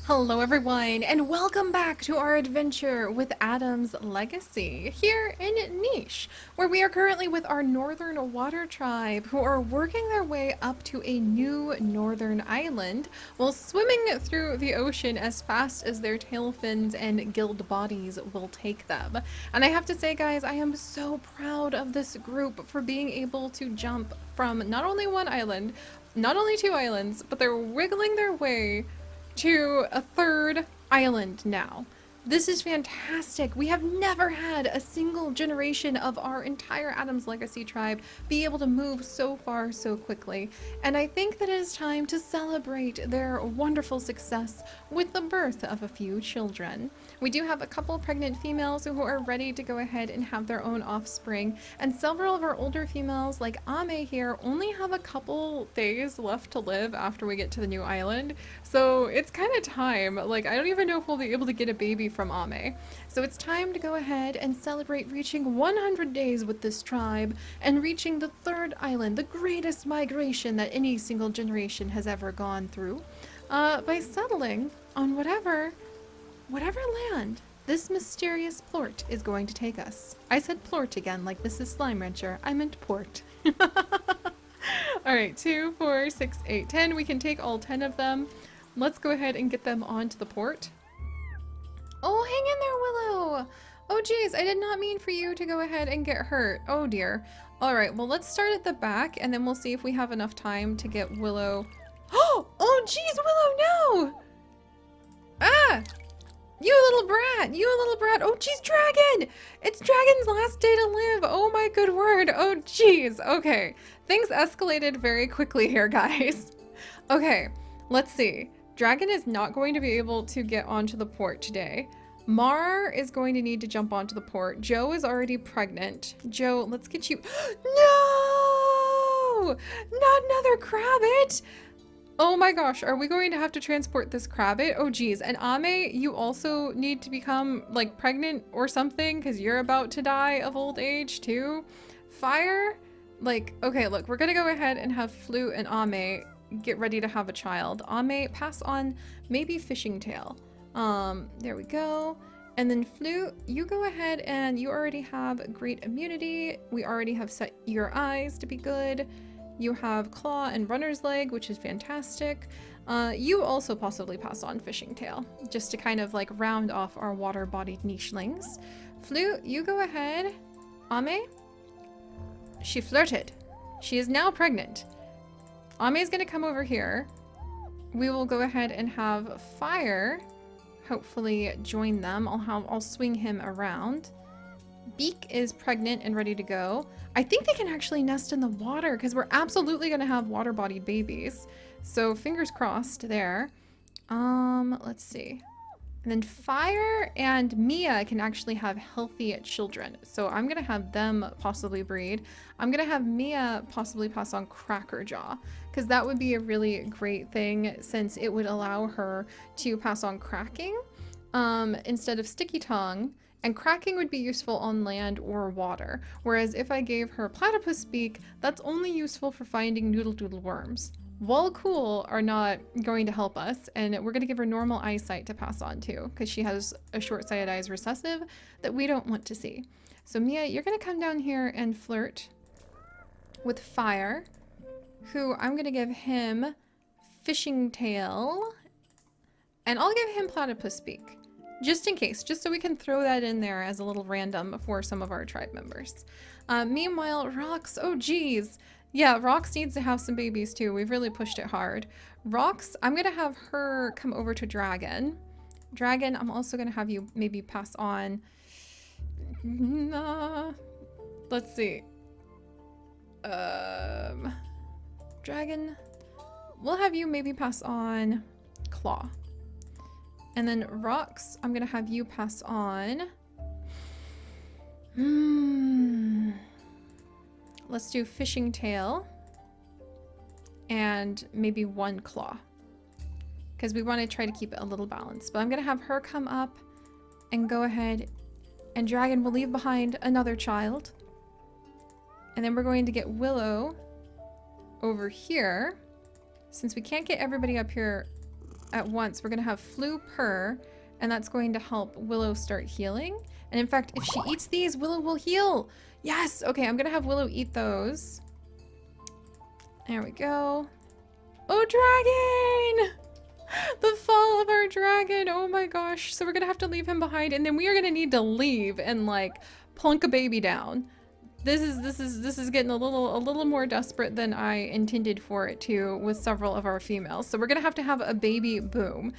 Hello everyone, and welcome back to our adventure with Adam's Legacy here in Niche, where we are currently with our Northern Water Tribe who are working their way up to a new northern island while swimming through the ocean as fast as their tail fins and gilled bodies will take them. And I have to say guys, I am so proud of this group for being able to jump from not only one island, not only two islands, but they're wiggling their way to a third island now. This is fantastic. We have never had a single generation of our entire Adam's Legacy tribe be able to move so far so quickly. And I think that it is time to celebrate their wonderful success with the birth of a few children. We do have a couple pregnant females who are ready to go ahead and have their own offspring, and several of our older females, like Ame here, only have a couple days left to live after we get to the new island. So it's kind of time. Like, I don't even know if we'll be able to get a baby from Ame. So it's time to go ahead and celebrate reaching 100 days with this tribe and reaching the third island, the greatest migration that any single generation has ever gone through, by settling on whatever land this mysterious plort is going to take us. I said plort again, like this is Slime Rancher. I meant port. Alright, 2, 4, 6, 8, 10. We can take all 10 of them. Let's go ahead and get them onto the port. Oh, hang in there, Willow! Oh geez, I did not mean for you to go ahead and get hurt. Oh dear. Alright, well let's start at the back and then we'll see if we have enough time to get Willow. Oh geez, Willow, no! Ah! You little brat! You little brat! Oh geez, Dragon! It's Dragon's last day to live! Oh my good word! Oh geez! Okay. Things escalated very quickly here, guys. Okay, let's see. Dragon is not going to be able to get onto the port today. Mar is going to need to jump onto the port. Joe is already pregnant. Joe, let's get you- No! Not another Crabbit! Oh my gosh, are we going to have to transport this Crabbit? Oh geez, and Ame, you also need to become like pregnant or something because you're about to die of old age too. Fire? Like, okay, look, we're gonna go ahead and have Flute and Ame get ready to have a child. Ame, pass on maybe Fishing Tail. There we go. And then Flute, you go ahead and you already have great immunity. We already have set your eyes to be good. You have Claw and Runner's Leg, which is fantastic. You also possibly pass on Fishing Tail, just to kind of like round off our water-bodied nichelings. Flute, you go ahead. Ame? She flirted. She is now pregnant. Ame is going to come over here. We will go ahead and have Fire hopefully join them. I'll swing him around. Beak is pregnant and ready to go. I think they can actually nest in the water because we're absolutely going to have water-bodied babies. So fingers crossed there. Let's see. And then Fire and Mia can actually have healthy children. So I'm going to have them possibly breed. I'm going to have Mia possibly pass on Crackerjaw because that would be a really great thing since it would allow her to pass on cracking instead of Sticky Tongue. And cracking would be useful on land or water, whereas if I gave her platypus beak, that's only useful for finding noodle doodle worms. Wall Cool are not going to help us, and we're going to give her normal eyesight to pass on to, because she has a short-sighted eyes recessive that we don't want to see. So Mia, you're going to come down here and flirt with Fire, who I'm going to give him Fishing Tail, and I'll give him platypus beak. Just in case, just so we can throw that in there as a little random for some of our tribe members. Meanwhile, Rox, oh geez. Yeah, Rox needs to have some babies too. We've really pushed it hard. Rox, I'm gonna have her come over to Dragon. Dragon, I'm also gonna have you maybe pass on... let's see. Dragon, we'll have you maybe pass on Claw. And then Rox, I'm gonna have you pass on. Let's do Fishing Tail. And maybe one Claw. Because we want to try to keep it a little balanced. But I'm gonna have her come up and go ahead, and Dragon will leave behind another child. And then we're going to get Willow over here. Since we can't get everybody up here at once. We're gonna have Flu purr, and that's going to help Willow start healing. And in fact, if she eats these, Willow will heal. Yes, okay, I'm gonna have Willow eat those. There we go. Oh, dragon! The fall of our dragon, oh my gosh. So we're gonna have to leave him behind, and then we are gonna need to leave and like plunk a baby down. This is getting a little more desperate than I intended for it to with several of our females. So we're gonna have a baby boom.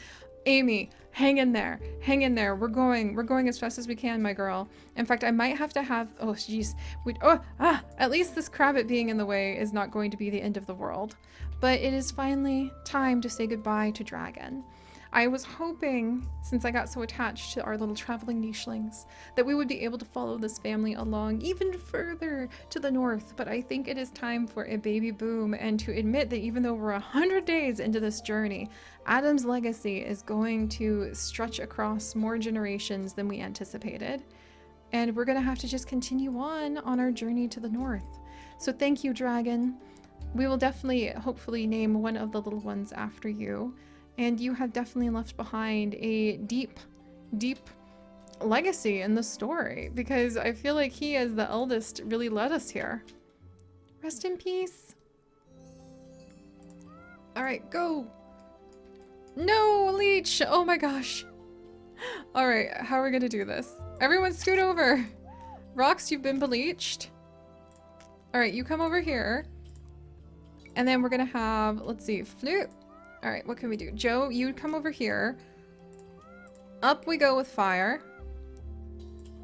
Amy, hang in there. Hang in there. We're going as fast as we can, my girl. In fact, I might have to have, oh jeez. At least this crabbit being in the way is not going to be the end of the world. But it is finally time to say goodbye to Dragon. I was hoping, since I got so attached to our little traveling nichelings, that we would be able to follow this family along even further to the north, but I think it is time for a baby boom, and to admit that even though we're 100 days into this journey, Adam's legacy is going to stretch across more generations than we anticipated. And we're gonna have to just continue on our journey to the north. So thank you, Dragon. We will definitely, hopefully, name one of the little ones after you. And you have definitely left behind a deep, deep legacy in the story, because I feel like he, as the eldest, really led us here. Rest in peace. All right, go. No, leech. Oh my gosh. All right, how are we gonna do this? Everyone scoot over. Rox, you've been bleached. All right, you come over here. And then we're gonna have, let's see, Flute. All right, what can we do? Joe, you come over here. Up we go with Fire.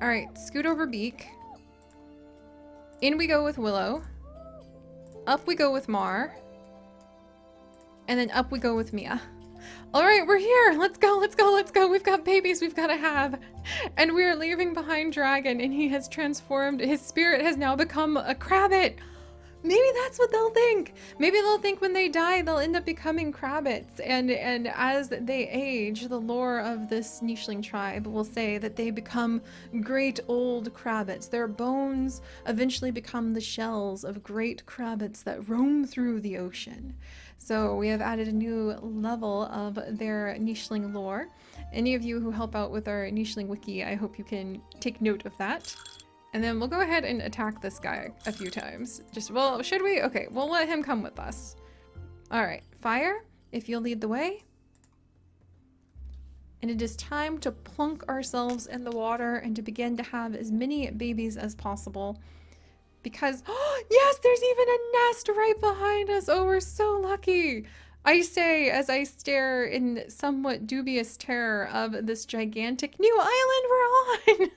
All right, scoot over Beak. In we go with Willow. Up we go with Mar. And then up we go with Mia. All right, we're here. Let's go, let's go, let's go. We've got babies we've got to have. And we are leaving behind Dragon, and he has transformed. His spirit has now become a crabbit. Maybe that's what they'll think. Maybe they'll think when they die, they'll end up becoming crabbits. And as they age, the lore of this nicheling tribe will say that they become great old crabbits. Their bones eventually become the shells of great crabbits that roam through the ocean. So we have added a new level of their nicheling lore. Any of you who help out with our nicheling wiki, I hope you can take note of that. And then we'll go ahead and attack this guy a few times. Well, should we? Okay, we'll let him come with us. All right, Fire, if you'll lead the way. And it is time to plunk ourselves in the water and to begin to have as many babies as possible. Because, oh, yes, there's even a nest right behind us. Oh, we're so lucky. I say as I stare in somewhat dubious terror of this gigantic new island we're on.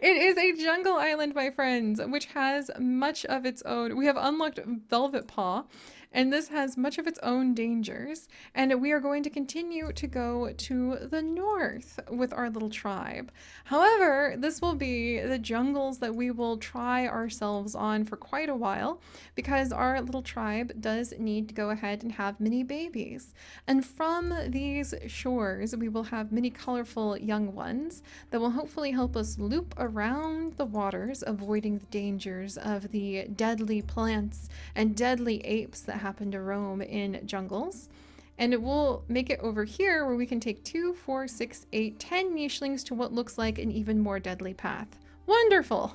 It is a jungle island, my friends, which has much of its own. We have unlocked Velvet Paw, and this has much of its own dangers. And we are going to continue to go to the north with our little tribe. However, this will be the jungles that we will try ourselves on for quite a while, because our little tribe does need to go ahead and have many babies. And from these shores, we will have many colorful young ones that will hopefully help us loop around the waters, avoiding the dangers of the deadly plants and deadly apes that happen to roam in jungles. And it will make it over here where we can take 2, 4, 6, 8, 10 nichelings to what looks like an even more deadly path. Wonderful!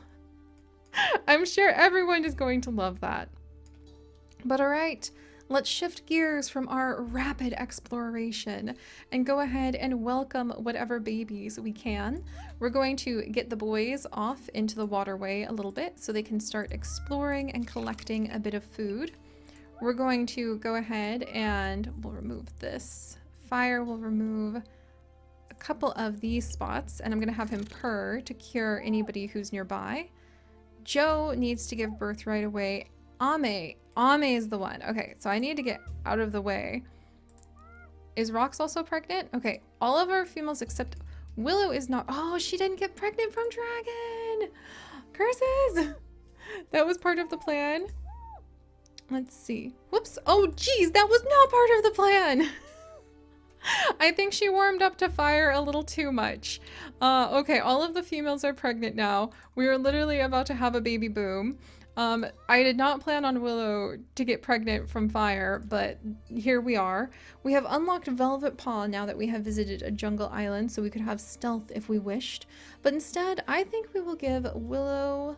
I'm sure everyone is going to love that. But all right, let's shift gears from our rapid exploration and go ahead and welcome whatever babies we can. We're going to get the boys off into the waterway a little bit so they can start exploring and collecting a bit of food. We're going to go ahead and we'll remove this. Fire will remove a couple of these spots, and I'm going to have him purr to cure anybody who's nearby. Joe needs to give birth right away. Ame is the one. Okay, so I need to get out of the way. Is Rox also pregnant? Okay, all of our females except Willow is not. Oh, she didn't get pregnant from Dragon. Curses. That was part of the plan. Let's see. Whoops. Oh, geez, that was not part of the plan. I think she warmed up to Fire a little too much. Okay, all of the females are pregnant now. We are literally about to have a baby boom. I did not plan on Willow to get pregnant from fire, but here we are. We have unlocked Velvet Paw now that we have visited a jungle island, so we could have stealth if we wished. But instead, I think we will give Willow...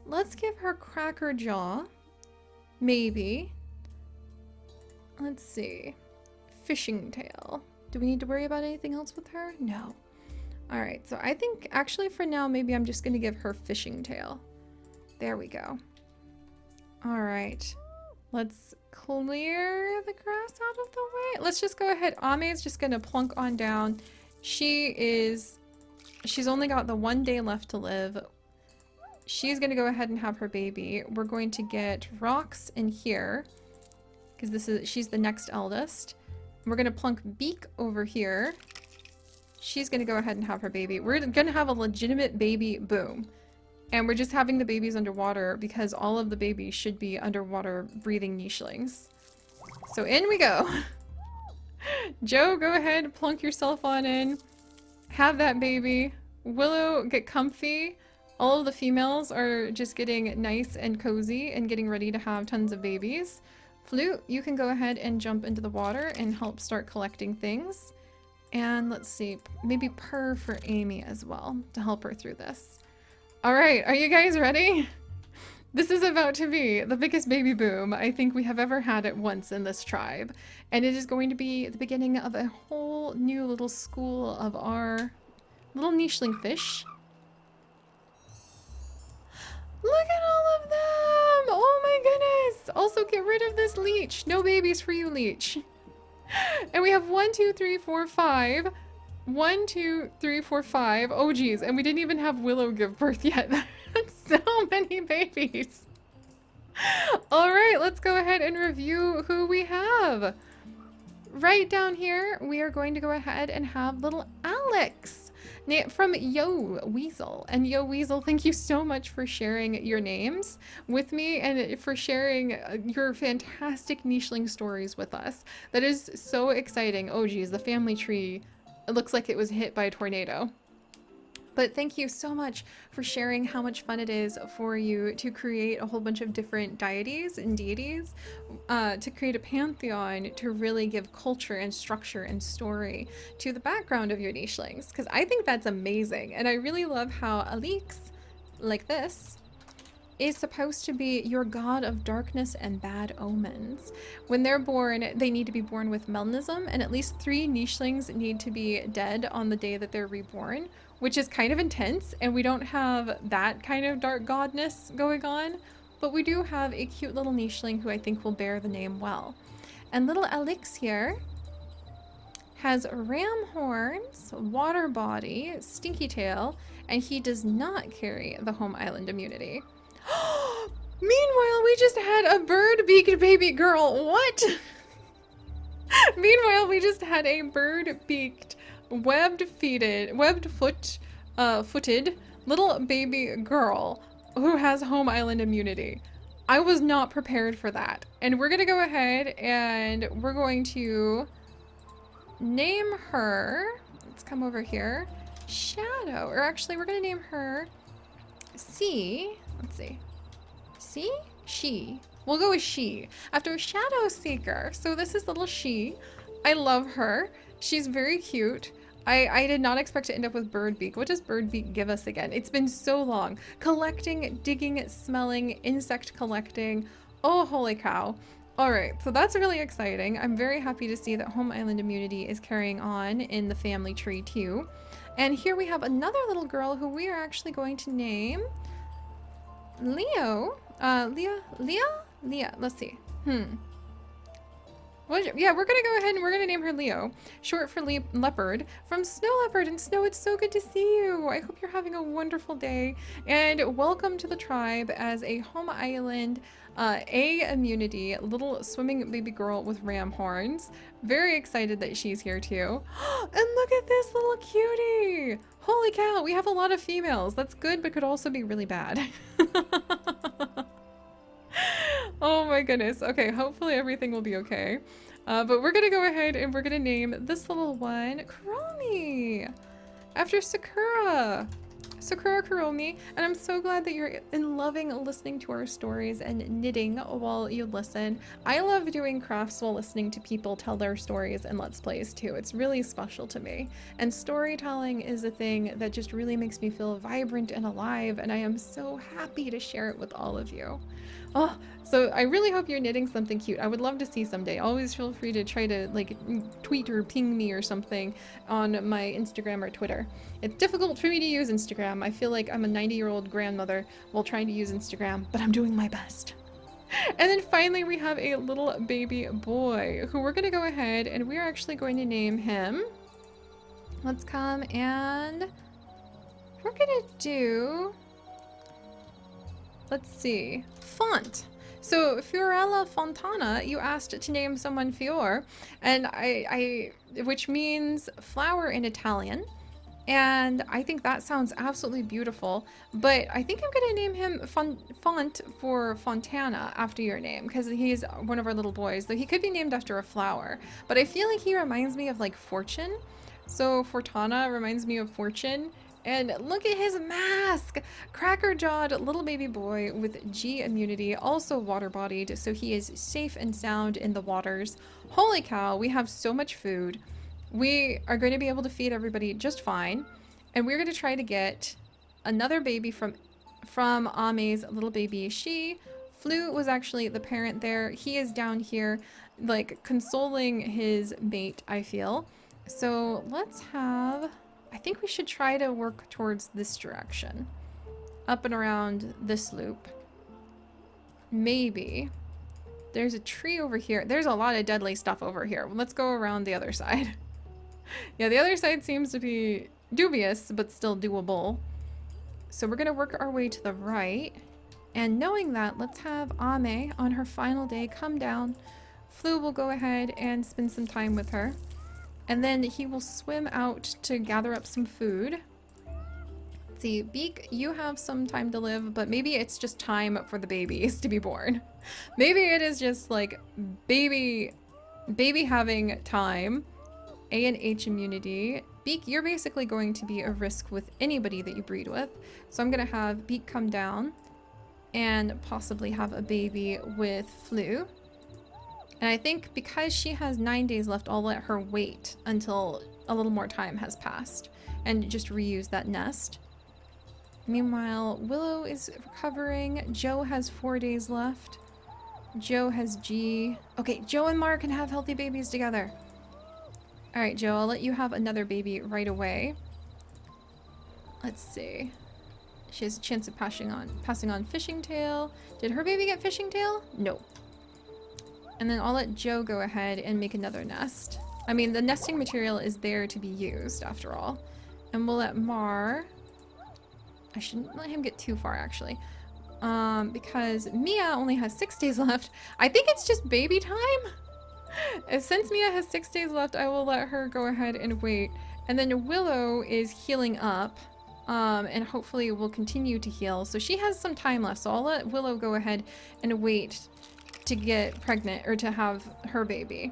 Let's give her Cracker Jaw. Maybe. Let's see. Fishing Tail. Do we need to worry about anything else with her? No. Alright, so I think actually for now, maybe I'm just going to give her Fishing Tail. There we go. Alright. Let's clear the grass out of the way. Let's just go ahead. Ame is just going to plunk on down. She's only got the 1 day left to live. She's going to go ahead and have her baby. We're going to get Rocks in here because she's the next eldest. We're going to plunk Beak over here. She's going to go ahead and have her baby. We're going to have a legitimate baby boom. And we're just having the babies underwater because all of the babies should be underwater breathing nichelings. So in we go. Joe, go ahead, plunk yourself on in. Have that baby. Willow, get comfy. All of the females are just getting nice and cozy and getting ready to have tons of babies. Flute, you can go ahead and jump into the water and help start collecting things. And let's see, maybe Purr for Amy as well to help her through this. All right, are you guys ready? This is about to be the biggest baby boom I think we have ever had at once in this tribe. And it is going to be the beginning of a whole new little school of our little nicheling fish. Look at all of them! Oh my goodness! Also get rid of this leech. No babies for you, leech. And we have 1, 2, 3, 4, 5. 1, 2, 3, 4, 5. Oh geez, and we didn't even have Willow give birth yet. That's so many babies. All right, let's go ahead and review who we have. Right down here, we are going to go ahead and have little Alex from Yo Weasel. And Yo Weasel, thank you so much for sharing your names with me and for sharing your fantastic nicheling stories with us. That is so exciting. Oh geez, the family tree. It looks like it was hit by a tornado. But thank you so much for sharing how much fun it is for you to create a whole bunch of different deities and deities, to create a pantheon to really give culture and structure and story to the background of your nichelings, because I think that's amazing. And I really love how Alix, like this, is supposed to be your god of darkness and bad omens. When they're born, they need to be born with melanism, and at least 3 nichelings need to be dead on the day that they're reborn, which is kind of intense, and we don't have that kind of dark godness going on, but we do have a cute little nicheling who I think will bear the name well. And little Alix here has ram horns, water body, stinky tail, and he does not carry the home island immunity. Meanwhile, we just had a bird-beaked baby girl. What? Meanwhile, we just had a bird-beaked, footed little baby girl who has home island immunity. I was not prepared for that. And we're gonna go ahead and we're going to name her. Let's come over here. Shadow, or actually we're gonna name her C. Let's see. See? She. We'll go with she. After Shadow Seeker. So this is little she. I love her. She's very cute. I did not expect to end up with Birdbeak. What does Birdbeak give us again? It's been so long. Collecting, digging, smelling, insect collecting. Oh, holy cow. All right, so that's really exciting. I'm very happy to see that home island immunity is carrying on in the family tree too. And here we have another little girl who we are actually going to name Leah, let's see. Yeah, we're gonna go ahead and we're gonna name her Leo, short for leopard, from Snow Leopard. And Snow, it's so good to see you. I hope you're having a wonderful day, and welcome to the tribe as a home island, A immunity, little swimming baby girl with ram horns. Very excited that she's here too. And look at this little cutie. Holy cow, we have a lot of females. That's good, but could also be really bad. Oh my goodness. Okay, hopefully everything will be okay. But we're gonna go ahead and we're gonna name this little one Chromie, after Sakura. Sakura Kuromi, and I'm so glad that you're loving listening to our stories and knitting while you listen. I love doing crafts while listening to people tell their stories and Let's Plays too. It's really special to me. And storytelling is a thing that just really makes me feel vibrant and alive, and I am so happy to share it with all of you. Oh, so I really hope you're knitting something cute. I would love to see someday. Always feel free to try to like tweet or ping me or something on my Instagram or Twitter. It's difficult for me to use Instagram. I feel like I'm a 90-year-old grandmother while trying to use Instagram, but I'm doing my best. And then finally we have a little baby boy who we're gonna go ahead and we're actually going to name him. Let's come and we're gonna do, let's see, font. So Fiorella Fontana, you asked to name someone Fior, and which means flower in Italian. And I think that sounds absolutely beautiful, but I think I'm gonna name him Font for Fontana after your name, because he's one of our little boys, though he could be named after a flower, but I feel like he reminds me of like fortune. So Fortana reminds me of fortune. And look at his mask! Cracker-jawed little baby boy with G immunity, also water-bodied, so he is safe and sound in the waters. Holy cow, we have so much food. We are going to be able to feed everybody just fine. And we're going to try to get another baby from Ame's little baby. Flu was actually the parent there. He is down here, like, consoling his mate, I feel. So let's have... I think we should try to work towards this direction. Up and around this loop. Maybe. There's a tree over here. There's a lot of deadly stuff over here. Let's go around the other side. Yeah, the other side seems to be dubious, but still doable. So we're gonna work our way to the right. And knowing that, let's have Ame on her final day come down. Flu will go ahead and spend some time with her. And then he will swim out to gather up some food. Let's see, Beak, you have some time to live, but maybe it's just time for the babies to be born. Maybe it is just like baby having time. A and H immunity. Beak, you're basically going to be a risk with anybody that you breed with. So I'm gonna have Beak come down and possibly have a baby with Flu. And I think because she has 9 days left, I'll let her wait until a little more time has passed and just reuse that nest. Meanwhile, Willow is recovering. Joe has 4 days left. Joe has G. Okay, Joe and Mara can have healthy babies together. All right, Joe, I'll let you have another baby right away. Let's see. She has a chance of passing on Fishing Tail. Did her baby get Fishing Tail? No. And then I'll let Joe go ahead and make another nest. I mean, the nesting material is there to be used, after all. And we'll let Mar... I shouldn't let him get too far, actually. Because Mia only has 6 days left. I think it's just baby time. Since Mia has 6 days left, I will let her go ahead and wait. And then Willow is healing up. And hopefully will continue to heal. So she has some time left. So I'll let Willow go ahead and wait to get pregnant or to have her baby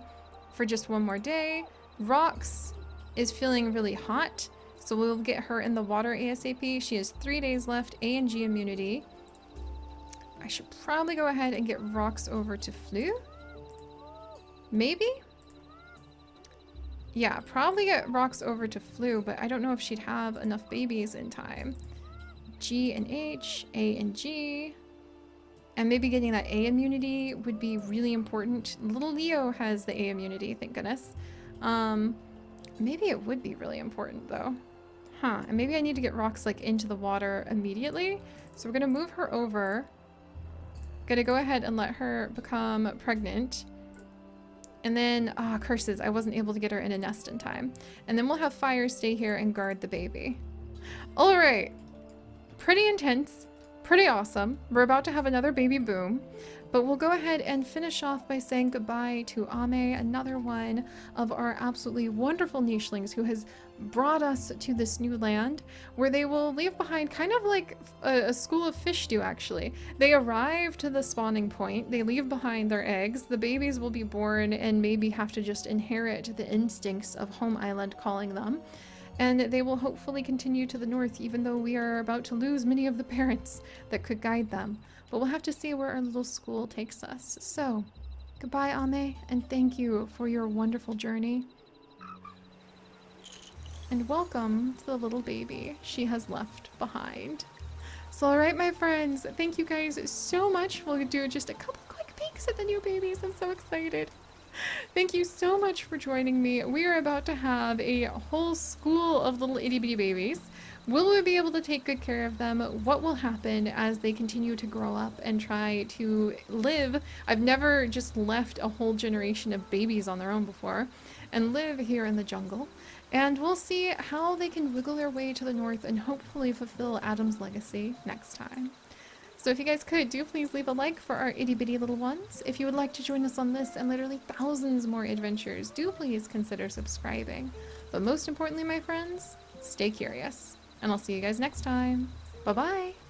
for just 1 more day. Rox is feeling really hot, so we'll get her in the water ASAP. She has 3 days left, A and G immunity. I should probably go ahead and get Rox over to Flu. Maybe? Yeah, probably get Rox over to Flu, but I don't know if she'd have enough babies in time. G and H, A and G. And maybe getting that A immunity would be really important. Little Leo has the A immunity, thank goodness. Maybe it would be really important though. Huh, and maybe I need to get Rox like into the water immediately. So we're gonna move her over. Gonna go ahead and let her become pregnant. And then, curses, I wasn't able to get her in a nest in time. And then we'll have Fire stay here and guard the baby. All right, pretty intense. Pretty awesome. We're about to have another baby boom, but we'll go ahead and finish off by saying goodbye to Ame, another one of our absolutely wonderful nichelings who has brought us to this new land where they will leave behind kind of like a school of fish do actually. They arrive to the spawning point, they leave behind their eggs, the babies will be born and maybe have to just inherit the instincts of Home Island calling them. and they will hopefully continue to the north, even though we are about to lose many of the parents that could guide them. But we'll have to see where our little school takes us. So, goodbye, Ame, and thank you for your wonderful journey. And welcome to the little baby she has left behind. So, alright, my friends, thank you guys so much. We'll do just a couple quick peeks at the new babies. I'm so excited. Thank you so much for joining me. We are about to have a whole school of little itty bitty babies. Will we be able to take good care of them? What will happen as they continue to grow up and try to live? I've never just left a whole generation of babies on their own before and live here in the jungle. And we'll see how they can wiggle their way to the north and hopefully fulfill Adam's legacy next time. So if you guys could, do please leave a like for our itty bitty little ones. If you would like to join us on this and literally thousands more adventures, do please consider subscribing. But most importantly, my friends, stay curious. And I'll see you guys next time. Bye-bye!